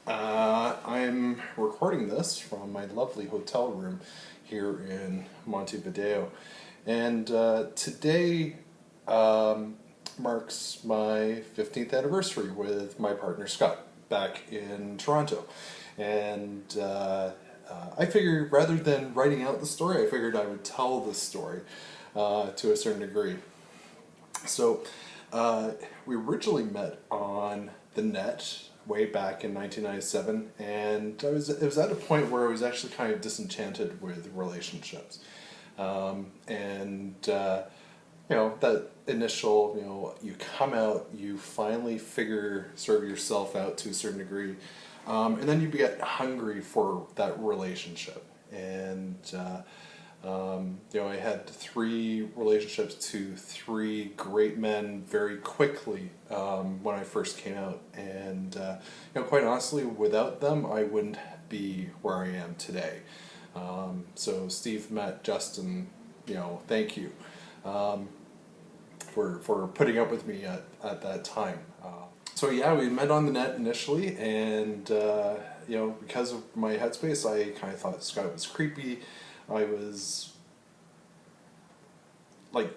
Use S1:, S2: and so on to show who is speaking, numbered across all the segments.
S1: I'm recording this from my lovely hotel room here in Montevideo, and today marks my 15th anniversary with my partner Scott back in Toronto. And I figured rather than writing out the story, I figured I would tell the story to a certain degree. So we originally met on the net way back in 1997, and it was at a point where I was actually kind of disenchanted with relationships. That initial, you come out, you finally figure sort of yourself out to a certain degree, and then you get hungry for that relationship. And I had 3 relationships to 3 great men very quickly when I first came out, and quite honestly, without them, I wouldn't be where I am today. So Steve met Justin. Thank you for putting up with me at that time. So yeah, we met on the net initially, and because of my headspace, I kind of thought Scott was creepy. I was like,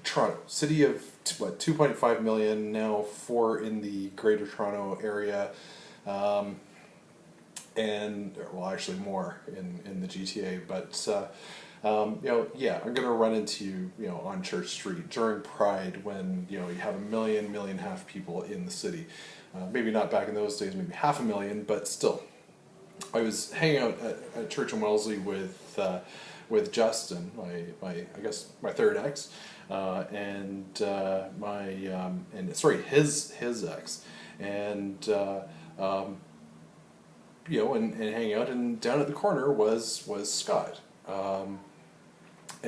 S1: Toronto, city of 2.5 million, now 4 in the Greater Toronto area, and well, actually more in the GTA. But I'm gonna run into you, on Church Street during Pride when you have a million and a half people in the city. Maybe not back in those days, maybe 500,000, but still. I was hanging out at Church and Wellesley with Justin, my third ex, and his ex, and and hanging out, and down at the corner was Scott, so I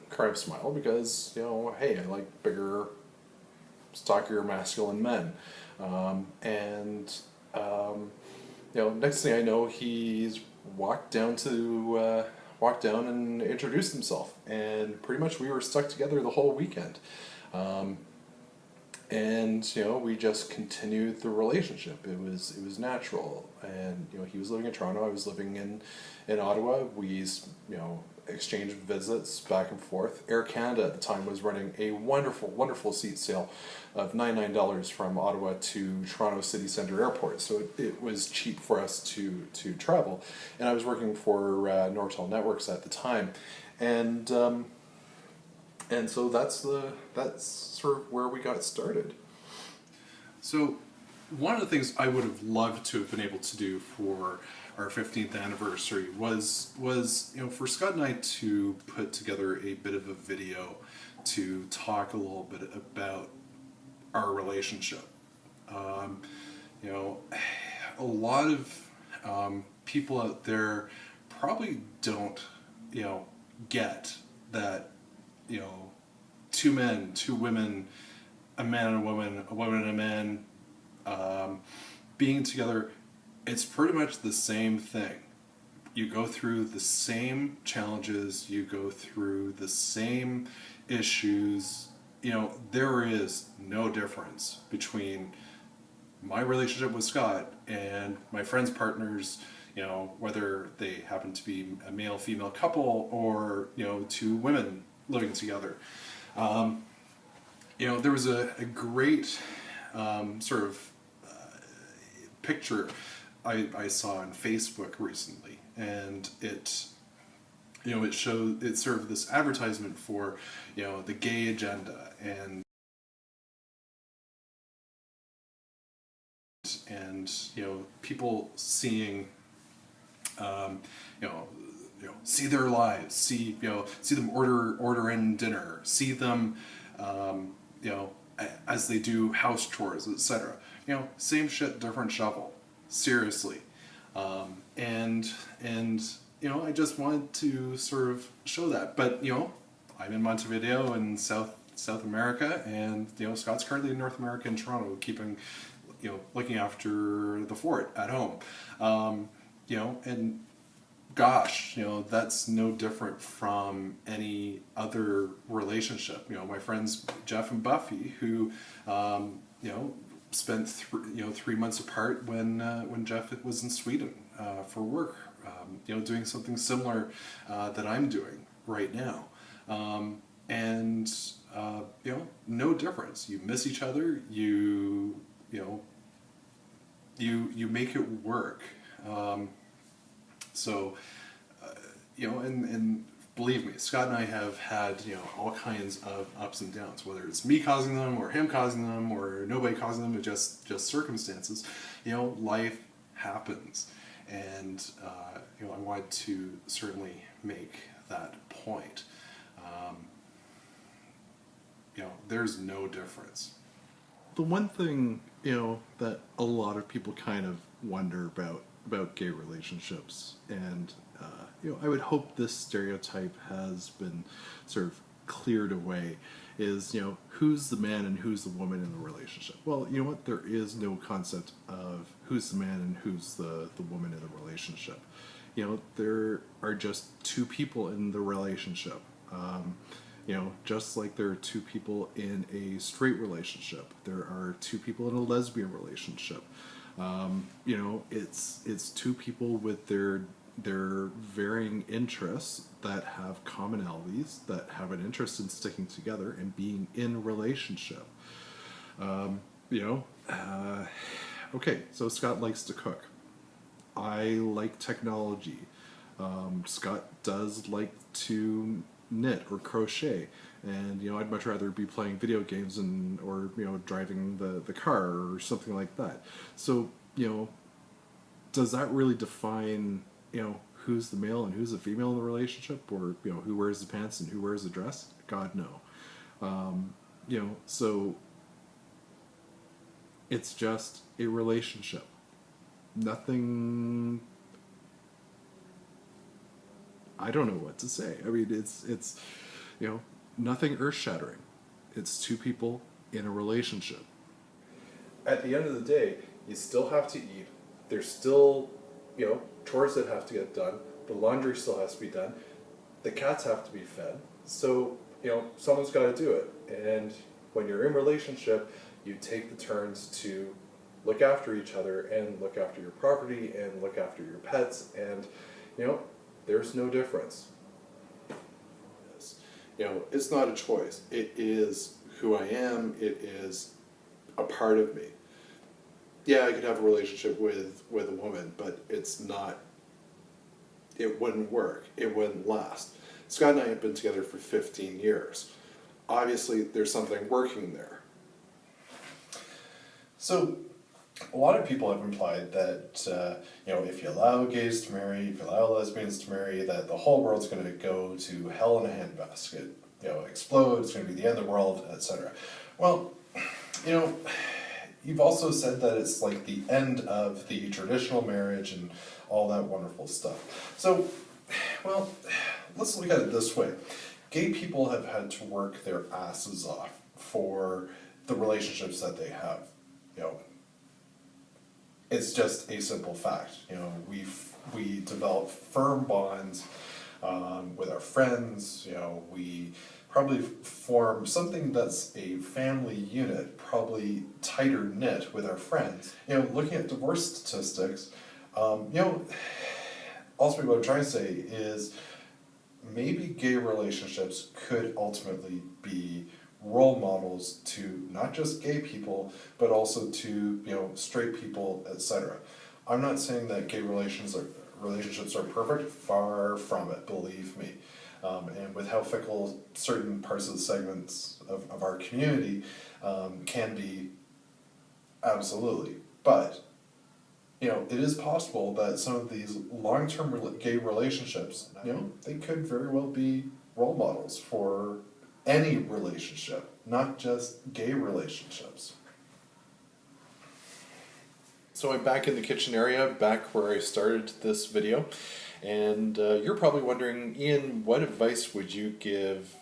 S1: kind of smiled because hey, I like bigger, stockier, masculine men, next thing I know, he's walked down and introduced himself, and pretty much we were stuck together the whole weekend. We just continued the relationship. It was natural, and he was living in Toronto, I was living in Ottawa. We exchanged visits back and forth. Air Canada at the time was running a wonderful seat sale of $99 from Ottawa to Toronto City Centre Airport, so it was cheap for us to travel. And I was working for Nortel Networks at the time, and so that's sort of where we got started. So one of the things I would have loved to have been able to do for our 15th anniversary was for Scott and I to put together a bit of a video to talk a little bit about our relationship. A lot of people out there probably don't get that 2 men, 2 women, a man and a woman and a man, being together, it's pretty much the same thing. You go through the same challenges, you go through the same issues. There is no difference between my relationship with Scott and my friends' partners, whether they happen to be a male-female couple or 2 women living together. There was a great sort of picture I saw on Facebook recently, and it showed, it's sort of this advertisement for the gay agenda, and people seeing see their lives, see them order in dinner, see them as they do house chores, etc. Same shit, different shovel. Seriously. I just wanted to sort of show that. But I'm in Montevideo in South America, and Scott's currently in North America in Toronto, keeping looking after the fort at home. And gosh, that's no different from any other relationship. My friends Jeff and Buffy, who spent 3 months apart when Jeff was in Sweden for work, doing something similar that I'm doing right now, and no difference. You miss each other. You make it work. And believe me, Scott and I have had, all kinds of ups and downs, whether it's me causing them or him causing them or nobody causing them, just circumstances. Life happens. And, I wanted to certainly make that point. There's no difference.
S2: The one thing, that a lot of people kind of wonder about gay relationships, and I would hope this stereotype has been sort of cleared away, is, who's the man and who's the woman in the relationship. Well, you know what? There is no concept of who's the man and who's the woman in the relationship. There are just two people in the relationship. Just like there are two people in a straight relationship, there are two people in a lesbian relationship. It's two people with their varying interests that have commonalities, that have an interest in sticking together and being in a relationship. Okay, so Scott likes to cook. I like technology. Scott does like to knit or crochet, and I'd much rather be playing video games or driving the car or something like that. So does that really define who's the male and who's the female in the relationship, or who wears the pants and who wears the dress? God, no. So it's just a relationship. Nothing. I don't know what to say. I mean, it's nothing earth-shattering. It's two people in a relationship.
S1: At the end of the day, you still have to eat. There's still, chores that have to get done. The laundry still has to be done. The cats have to be fed. So, someone's got to do it. And when you're in a relationship, you take the turns to look after each other and look after your property and look after your pets. And, there's no difference. It's not a choice. It is who I am. It is a part of me. Yeah, I could have a relationship with a woman, but it wouldn't work. It wouldn't last. Scott and I have been together for 15 years. Obviously, there's something working there. So, a lot of people have implied that, if you allow gays to marry, if you allow lesbians to marry, that the whole world's going to go to hell in a handbasket, explode, it's going to be the end of the world, etc. Well, you've also said that it's like the end of the traditional marriage and all that wonderful stuff. So, well, let's look at it this way. Gay people have had to work their asses off for the relationships that they have. It's just a simple fact. We develop firm bonds with our friends. We probably form something that's a family unit, probably tighter knit with our friends. Looking at divorce statistics, ultimately what I'm trying to say is maybe gay relationships could ultimately be role models to not just gay people, but also to straight people, etc. I'm not saying that gay relationships are perfect. Far from it, believe me. And with how fickle certain parts of the segments of our community can be, absolutely. But it is possible that some of these long-term gay relationships, they could very well be role models for any relationship, not just gay relationships. So I'm back in the kitchen area, back where I started this video, and you're probably wondering, Ian, what advice would you give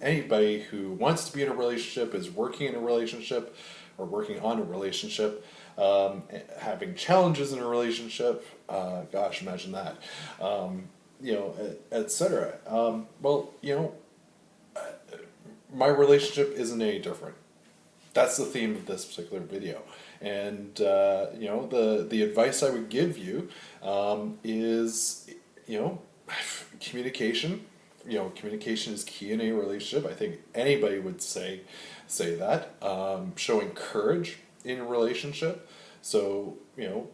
S1: anybody who wants to be in a relationship, is working in a relationship, or working on a relationship, having challenges in a relationship, gosh, imagine that, etc. My relationship isn't any different. that's the theme of this particular video. And you know, the advice I would give you is, you know, communication. You know, communication is key in a relationship. I think anybody would say that. Showing courage in a relationship. So, you know,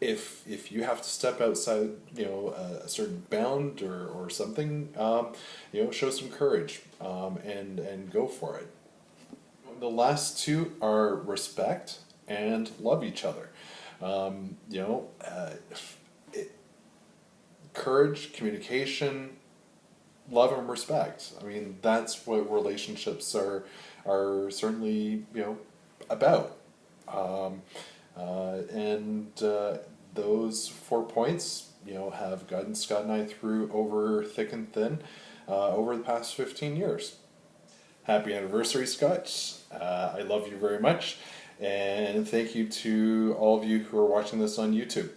S1: if you have to step outside, you know, a certain bound or something, you know, show some courage, and go for it. The last two are respect and love each other. You know, courage, communication, love and respect. I mean, that's what relationships are certainly, you know, about. And those 4 points, you know, have gotten Scott and I through over thick and thin over the past 15 years. Happy anniversary, Scott. I love you very much. And thank you to all of you who are watching this on YouTube.